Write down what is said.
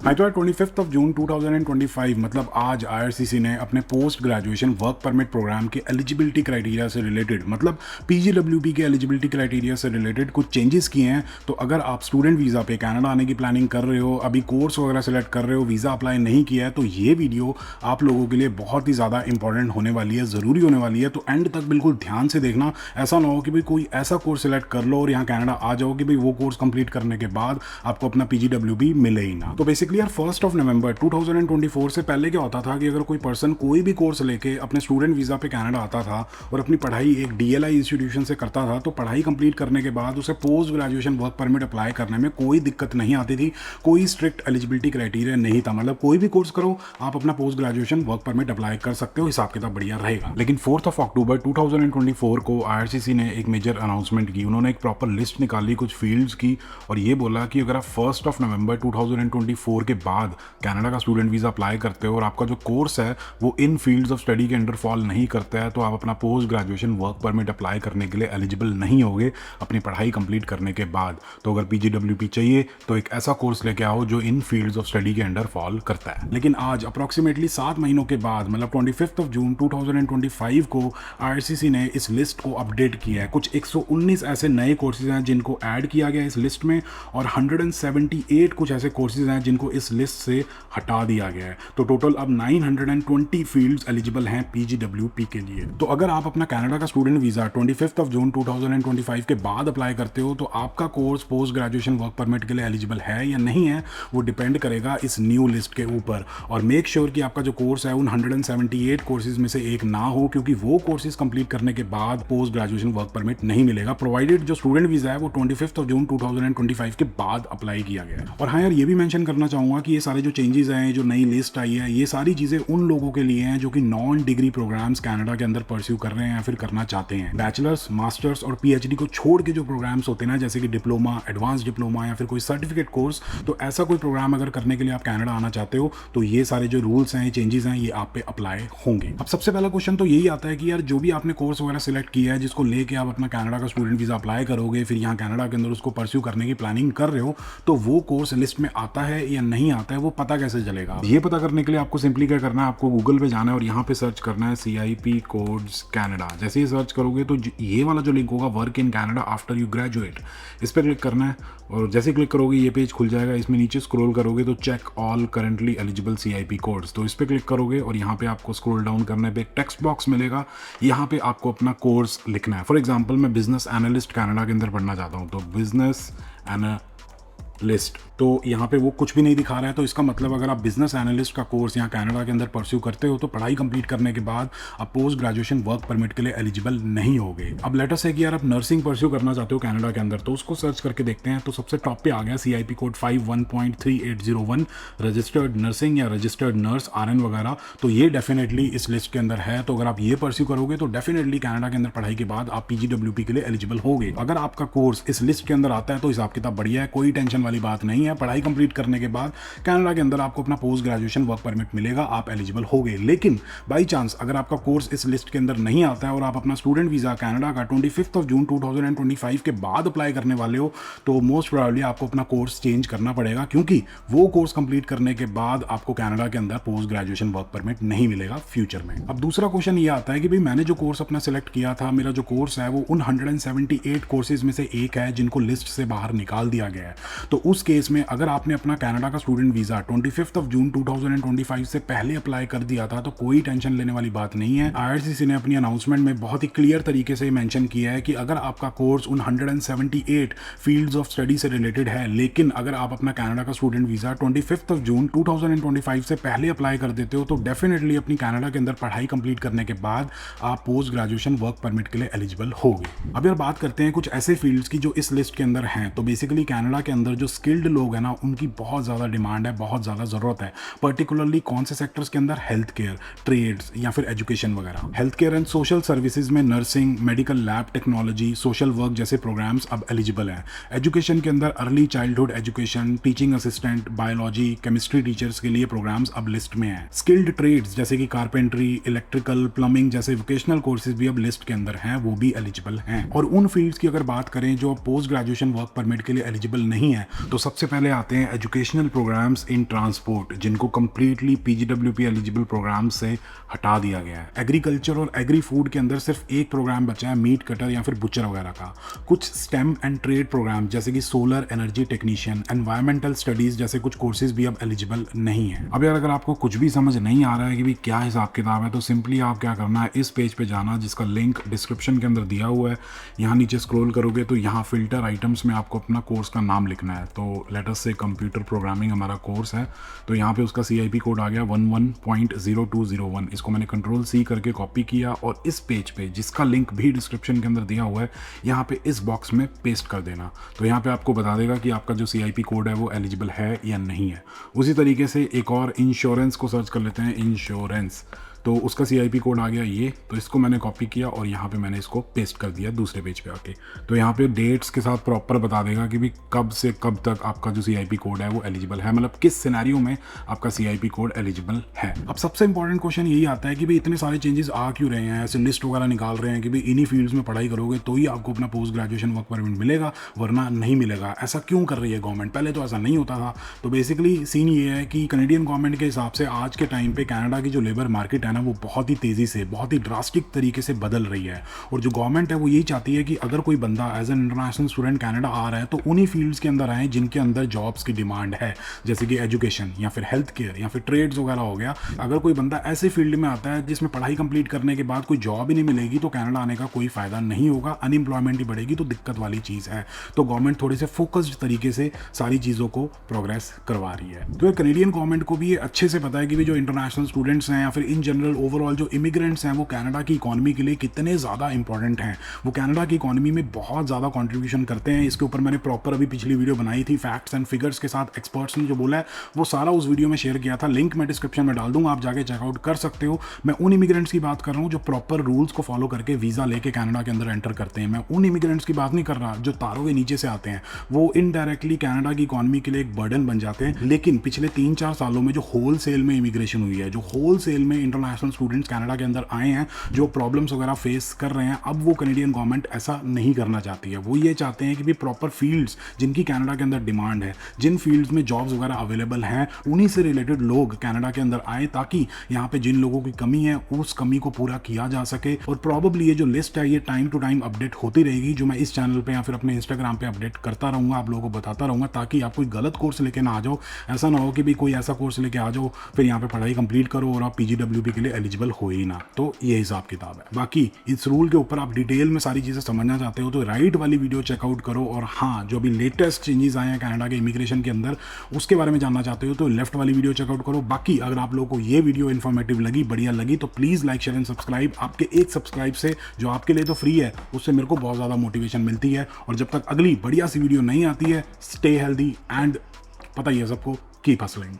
हाँ तो 25 जून 2025 मतलब आज आईआरसीसी ने अपने post graduation work permit programme के एलिजिबिलिटी क्राइटेरिया से रिलेटेड मतलब पीजीडब्ल्यूपी के एलिजिबिलिटी क्राइटेरिया से रिलेटेड कुछ चेंजेस किए हैं। तो अगर आप स्टूडेंट वीज़ा पे कनाडा आने की प्लानिंग कर रहे हो, अभी कोर्स वगैरह सेलेक्ट कर रहे हो, वीज़ा अप्लाई नहीं किया है, तो ये वीडियो आप लोगों के लिए बहुत ही ज़्यादा इंपॉर्टेंट होने वाली है, ज़रूरी होने वाली है। तो एंड तक बिल्कुल ध्यान से देखना, ऐसा ना हो कि भाई कोई ऐसा कोर्स सेलेक्ट कर लो और यहाँ कनाडा आ जाओ कि भाई वो कोर्स कंप्लीट करने के बाद आपको अपना पीजीडब्ल्यूपी मिले ही ना। तो बेसिकली यार 1 नवंबर 2024 से पहले क्या होता था कि अगर कोई पर्सन कोई भी कोर्स लेके अपने स्टूडेंट वीज़ा पे कनाडा आता था और अपनी पढ़ाई एक डीएलआई इंस्टीट्यूशन से करता था, तो पढ़ाई कंप्लीट करने के बाद उसे post graduation work permit apply करने में कोई दिक्कत नहीं आती थी, कोई स्ट्रिक्ट एलिजिबिलिटी क्राइटेरिया नहीं था। मतलब कोई भी कोर्स करो आप अपना post graduation work permit apply कर सकते हो, हिसाब किताब बढ़िया रहेगा। लेकिन 4 अक्टूबर 2024 को आईआरसीसी ने एक मेजर अनाउंसमेंट की। उन्होंने एक प्रॉपर लिस्ट निकाली कुछ फील्ड्स की और ये बोला कि अगर आप 1 नवंबर 2024 के बाद कनाडा का स्टूडेंट वीज़ा अप्लाई करते हो और आपका जो कोर्स है वो इन फील्ड्स ऑफ स्टडी के अंडर फॉल नहीं करता है, तो आप अपना post graduation work permit apply करने के लिए एलिजिबल नहीं होगे अपनी पढ़ाई कंप्लीट करने के बाद। तो अगर पीजीडब्ल्यूपी चाहिए तो एक ऐसा कोर्स लेके आओ जो इन फील्ड्स ऑफ स्टडी के अंडर फॉल करता है। लेकिन आज अप्रॉक्सीमेटली 7 महीनों के बाद मतलब 25 जून 2025 को आईआरसीसी ने इस लिस्ट को अपडेट किया है। कुछ 119 ऐसे नए कोर्सेज हैं जिनको ऐड किया गया इस लिस्ट में और 178 कुछ ऐसे कोर्सेज हैं जिनको इस लिस्ट से हटा दिया गया है। तो टोटल अब 920 फील्ड्स एलिजिबल हैं पीजीडब्ल्यूपी के लिए। तो अगर आप अपना कनाडा का स्टूडेंट वीज़ा 25 जून 2025 के बाद अप्लाई करते हो तो आपका course post graduation work permit के लिए एलिजिबल है या नहीं है, वो डिपेंड करेगा इस न्यू लिस्ट के ऊपर। और मेक श्योर कि आपका जो कोर्स है उन 178 कोर्सेज में से एक ना हो, क्योंकि वो कोर्सेज कंप्लीट करने के बाद पोस्ट ग्रेजुएशन वर्क परमिट नहीं मिलेगा, प्रोवाइडेड जो स्टूडेंट वीज़ा है वो 25 जून 2025 के बाद अप्लाई किया गया है। और हाँ यार, ये भी मेंशन करना चाहूँगा कि ये सारे जो चेंजेस हैं, जो नई लिस्ट आई है, ये सारी चीज़ें उन लोगों के लिए हैं जो कि नॉन डिग्री प्रोग्राम्स कनाडा के अंदर परस्यू कर रहे हैं या फिर करना चाहते हैं। बैचलर्स, मास्टर्स और पीएचडी को छोड़ के जो प्रोग्राम्स होते हैं ना, जैसे कि डिप्लोमा, एडवांस डिप्लोमा या फिर कोई सर्टिफिकेट कोर्स, तो ऐसा कोई प्रोग्राम अगर करने के लिए आप कनाडा आना चाहते हो तो ये सारे जो रूल्स हैं, चेंजेस हैं, ये आप पे अप्लाई होंगे। अब सबसे पहला क्वेश्चन तो यही आता है कि यार जो भी आपने कोर्स वगैरह सिलेक्ट किया है जिसको लेके आप अपना कनाडा का स्टूडेंट वीज़ा अप्लाई करोगे, फिर यहाँ कनाडा के अंदर उसको परस्यू करने की प्लानिंग कर रहे हो, तो वो कोर्स लिस्ट में आता है या नहीं आता है, वो पता कैसे चलेगा? ये पता करने के लिए आपको सिंपली क्या करना है, आपको गूगल पे जाना है और यहाँ पे सर्च करना है CIP कोड्स कनाडा। जैसे ही सर्च करोगे तो ये वाला जो लिंक होगा work in Canada after you graduate, इस पर क्लिक करना है और जैसे क्लिक करोगे ये पेज खुल जाएगा। इसमें नीचे स्क्रॉल करोगे तो check all currently eligible CIP codes, तो इस पर क्लिक करोगे और यहाँ पे आपको स्क्रॉल डाउन करने पे एक टेक्स्ट बॉक्स मिलेगा। यहाँ पे आपको अपना कोर्स लिखना है। फॉर एग्जाम्पल मैं बिजनेस एनालिस्ट कनाडा के अंदर पढ़ना चाहता हूँ, तो बिजनेस लिस्ट, तो यहाँ पे वो कुछ भी नहीं दिखा रहा है। तो इसका मतलब अगर आप बिजनेस एनालिस्ट का कोर्स यहाँ कनाडा के अंदर परस्यू करते हो तो पढ़ाई कंप्लीट करने के बाद आप पोस्ट ग्रेजुएशन वर्क परमिट के लिए एलिजिबल नहीं होगे। अब लेटर से कि यार आप नर्सिंग परस्यू करना चाहते हो कनाडा के अंदर, तो उसको सर्च करके देखते हैं। तो सबसे टॉप पे आ गया CIP कोड 51.3801 रजिस्टर्ड नर्सिंग या रजिस्टर्ड नर्स RN वगैरह। तो ये डेफिनेटली इस लिस्ट के अंदर है। तो अगर आप ये परस्यू करोगे तो डेफिनेटली कनाडा के अंदर पढ़ाई के बाद आप पीजीडब्ल्यूपी के लिए एलिजिबल होगे। अगर आपका कोर्स इस लिस्ट के अंदर आता है तो हिसाब किताब बढ़िया है, कोई टेंशन वाली बात नहीं है। पढ़ाई कंप्लीट करने के बाद कनाडा के अंदर आपको अपना पोस्ट ग्रेजुएशन वर्क परमिट मिलेगा, आप एलिजिबल होगे। लेकिन बाई चांस अगर आपका कोर्स इस लिस्ट के अंदर नहीं आता है और आप अपना स्टूडेंट वीज़ा कनाडा का 25 जून 2025 के बाद अप्लाई करने वाले हो, तो मोस्ट प्रोबेबली आपको अपना कोर्स चेंज करना पड़ेगा, क्योंकि वो कोर्स कंप्लीट करने के बाद आपको कनाडा के अंदर पोस्ट ग्रेजुएशन वर्क परमिट नहीं मिलेगा फ्यूचर में। अब दूसरा क्वेश्चन ये आता है कि भाई मैंने जो कोर्स अपना सेलेक्ट किया था, मेरा जो कोर्स है वो उन 178 कोर्सेज में से एक है जिनको लिस्ट से बाहर निकाल दिया गया है। तो उस केस में अगर आपने अपना कनाडा का स्टूडेंट वीज़ा 25 जून 2025 से पहले अप्लाई कर दिया था तो कोई टेंशन लेने वाली बात नहीं है। आईआरसीसी ने अपनी अनाउंसमेंट में बहुत ही क्लियर तरीके से मेंशन किया है कि अगर आपका कोर्स उन 178 फील्ड्स ऑफ स्टडी से रिलेटेड है, लेकिन अगर आप अपना कनाडा का स्टूडेंट वीज़ा 25 जून 2025 से पहले अप्लाई कर देते हो तो डेफिनेटली अपनी कनाडा के अंदर पढ़ाई कंप्लीट करने के बाद आप पोस्ट ग्रेजुएशन वर्क परमिट के लिए एलिजिबल होगे। अब यार बात करते हैं कुछ ऐसे फील्ड्स की जो इस लिस्ट के अंदर हैं। तो बेसिकली कनाडा के अंदर जो स्किल्ड लोग हैं ना, उनकी बहुत ज़्यादा डिमांड है, बहुत ज़्यादा ज़रूरत है। पर्टिकुलरली कौन से सेक्टर्स के अंदर? हेल्थ केयर, ट्रेड्स या फिर एजुकेशन वगैरह। Health care and social services में nursing, medical lab technology, social work जैसे प्रोग्राम्स अब एलिजिबल हैं। एजुकेशन के अंदर early childhood education, teaching assistant, biology, chemistry teachers के लिए प्रोग्राम्स अब लिस्ट में हैं। स्किल्ड ट्रेड्स जैसे कि कारपेंट्री, इलेक्ट्रिकल, प्लम्बिंग जैसे वोकेशनल कोर्सेज भी अब लिस्ट के अंदर हैं, वो भी एलिजिबल हैं। और उन फील्ड्स की अगर बात करें जो पोस्ट ग्रेजुएशन वर्क परमिट के लिए एलिजिबल नहीं है, तो सबसे पहले आते हैं एजुकेशनल प्रोग्राम्स इन ट्रांसपोर्ट, जिनको कम्प्लीटली पीजीडब्ल्यूपी एलिजिबल प्रोग्राम से हटा दिया गया है। एग्रीकल्चर और एग्री फूड के अंदर सिर्फ एक प्रोग्राम बचा है, मीट कटर या फिर बुचर वगैरह का। कुछ स्टेम एंड ट्रेड प्रोग्राम जैसे कि solar energy technician, environmental studies जैसे कुछ कोर्सेज भी अब एलिजिबल नहीं है। अब यार अगर आपको कुछ भी समझ नहीं आ रहा है कि भी क्या हिसाब किताब है, तो सिंपली आप क्या करना है, इस पेज पे जाना जिसका लिंक डिस्क्रिप्शन के अंदर दिया हुआ है। यहाँ नीचे स्क्रॉल करोगे तो यहाँ फिल्टर आइटम्स में आपको अपना कोर्स का नाम लिखना है। तो लेट अस से कंप्यूटर प्रोग्रामिंग हमारा कोर्स है, तो यहाँ पे उसका CIP कोड आ गया 11.0201। इसको मैंने Ctrl+C करके कॉपी किया और इस पेज पे जिसका लिंक भी डिस्क्रिप्शन के अंदर दिया हुआ है, यहाँ पे इस बॉक्स में पेस्ट कर देना। तो यहाँ पे आपको बता देगा कि आपका जो CIP कोड है वो एलिजिबल है या नहीं है। उसी तरीके से एक और इंश्योरेंस को सर्च कर लेते हैं, इंश्योरेंस, तो उसका CIP कोड आ गया ये। तो इसको मैंने कॉपी किया और यहाँ पे मैंने इसको पेस्ट कर दिया दूसरे पेज पे आके। तो यहाँ पे डेट्स के साथ प्रॉपर बता देगा कि भी कब से कब तक आपका जो CIP कोड है वो एलिजिबल है, मतलब किस सिनेरियो में आपका CIP कोड एलिजिबल है। अब सबसे इंपॉर्टेंट क्वेश्चन यही आता है कि भाई इतने सारे चेंजेस आ क्यों रहे हैं, ऐसे लिस्ट वगैरह निकाल रहे हैं कि भाई इन्हीं फील्ड्स में पढ़ाई करोगे तो ही आपको अपना पोस्ट ग्रेजुएशन वर्क परमिट मिलेगा, वरना नहीं मिलेगा। ऐसा क्यों कर रही है गवर्नमेंट? पहले तो ऐसा नहीं होता था। तो बेसिकली सीन ये है कि कनेडियन गवर्नमेंट के हिसाब से आज के टाइम पे कनाडा की जो लेबर मार्केट है ना, वो बहुत ही तेज़ी से, बहुत ही ड्रास्टिक तरीके से बदल रही है। और जो गवर्नमेंट है वो यही चाहती है कि अगर कोई बंदा as an international student Canada आ रहा है तो उन्हीं फील्ड्स के अंदर आए जिनके अंदर जॉब्स की डिमांड है, जैसे कि एजुकेशन या फिर हेल्थ केयर या फिर ट्रेड्स वगैरह हो गया। अगर कोई बंदा ऐसे फील्ड में आता है जिसमें पढ़ाई कंप्लीट करने के बाद कोई जॉब ही नहीं मिलेगी तो कनाडा आने का कोई फायदा नहीं होगा, अनएम्प्लॉयमेंट ही बढ़ेगी, तो दिक्कत वाली चीज़ है। तो गवर्नमेंट थोड़े से फोकस्ड तरीके से सारी चीज़ों को प्रोग्रेस करवा रही है। तो कनेडियन गवर्नमेंट को भी ये अच्छे से पता है कि जो इंटरनेशनल स्टूडेंट्स हैं या फिर इन जनरल ओवरऑल जो इमिग्रेंट्स हैं वो कनाडा की इकॉनमी के लिए कितने ज़्यादा इंपॉर्टेंट हैं, वो कनाडा की इकॉनमी में बहुत ज़्यादा कंट्रीब्यूशन करते हैं। इसके ऊपर मैंने प्रॉपर अभी पिछली वीडियो बनाई थी, फैक्ट्स एंड फिगर्स के साथ एक्सपर्ट्स ने जो बोला है वो सारा उस वीडियो में शेयर किया था। लिंक मैं डिस्क्रिप्शन में डाल दूंगा, आप जाके चेकआउट कर सकते हो। मैं उन इमिग्रेंट्स की बात कर रहा हूँ जो प्रॉपर रूल्स को फॉलो करके वीज़ा लेके कनाडा के अंदर एंटर करते हैं। मैं उन इमिग्रेंट्स की बात नहीं कर रहा जो तारों के नीचे से आते हैं, वो इनडायरेक्टली कनाडा की इकॉनमी के लिए एक बर्डन बन जाते हैं। लेकिन पिछले 3-4 सालों में जो होल सेल में इमिग्रेशन हुई है, जो होल सेल में इंटरनेशनल स्टूडेंट्स कनाडा के अंदर आए हैं, जो प्रॉब्लम्स वगैरह फेस कर रहे हैं, अब वो कनेडियन गवर्नमेंट ऐसा नहीं करना चाहती है। वो ये चाहते हैं कि भी प्रॉपर फील्ड्स जिनकी कनाडा के अंदर डिमांड है, जिन फील्ड्स में जॉब्स वगैरह अवेलेबल हैं, उन्हीं से रिलेटेड लोग कनाडा के अंदर आए, ताकि यहाँ पे जिन लोगों की कमी है उस कमी को पूरा किया जा सके। और प्रॉबेबली ये जो लिस्ट है ये टाइम टू टाइम अपडेट होती रहेगी, जो मैं इस चैनल पे या फिर अपने इंस्टाग्राम पे अपडेट करता रहूँगा, आप लोगों को बताता रहूँगा, ताकि आप कोई गलत कोर्स लेके ना आ जाओ। ऐसा ना हो कि भी कोई ऐसा कोर्स लेके आ जाओ फिर यहाँ पे पढ़ाई कंप्लीट करो और आप PGWP के लिए एलिजिबल हो ही ना। तो ये हिसाब किताब है। बाकी इस रूल के ऊपर आप डिटेल में सारी चीज़ें समझना चाहते हो तो राइट वाली वीडियो चेकआउट करो। और हाँ, जो भी लेटेस्ट चेंजेस आए हैं कनाडा के इमिग्रेशन के अंदर उसके बारे में जानना चाहते हो तो लेफ्ट वाली वीडियो चेकआउट करो। बाकी अगर आप लोगों को ये वीडियो इन्फॉर्मेटिव लगी, बढ़िया लगी, तो please like, share and subscribe. आपके एक सब्सक्राइब से, जो आपके लिए तो फ्री है, उससे मेरे को बहुत ज़्यादा मोटिवेशन मिलती है। और जब तक अगली बढ़िया सी वीडियो नहीं आती है, स्टे हेल्दी एंड पता ही है सबको, कीप हसलिंग।